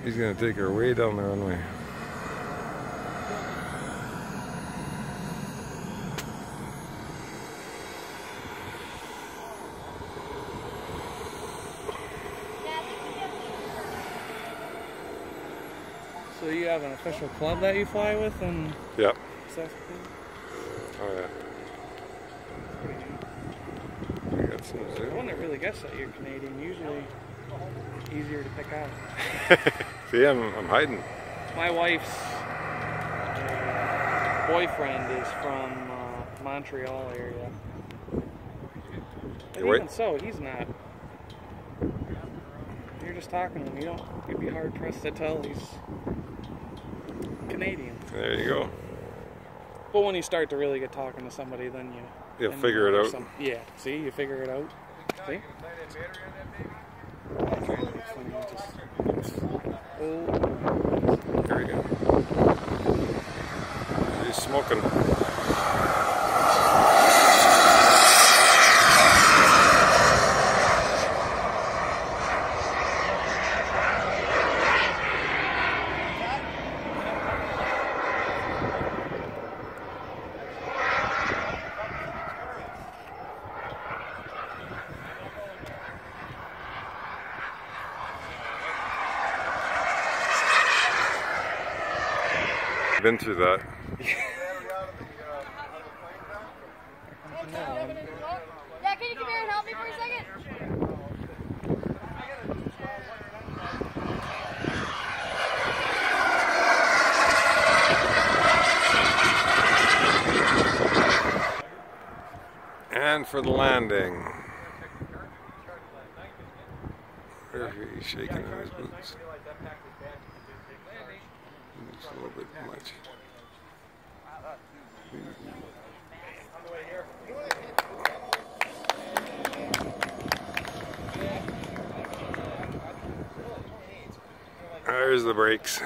He's gonna take her way down the runway. So you have an official club that you fly with, and Yep. stuff? Oh yeah. We got some The zoom. one that really gets that you're Canadian, usually easier to pick out. See, I'm hiding. My wife's boyfriend is from Montreal area. But even so, he's not. You're just talking to him. You'd be hard pressed to tell he's Canadian. There you go. But when you start to really get talking to somebody, then You'll figure it out. Yeah, see, you figure it out. See? There we go. He's smoking. Been through that. Yeah, can you come here and help me for a second? And for the landing. He's shaking in his boots. It's a little bit much. There's the brakes.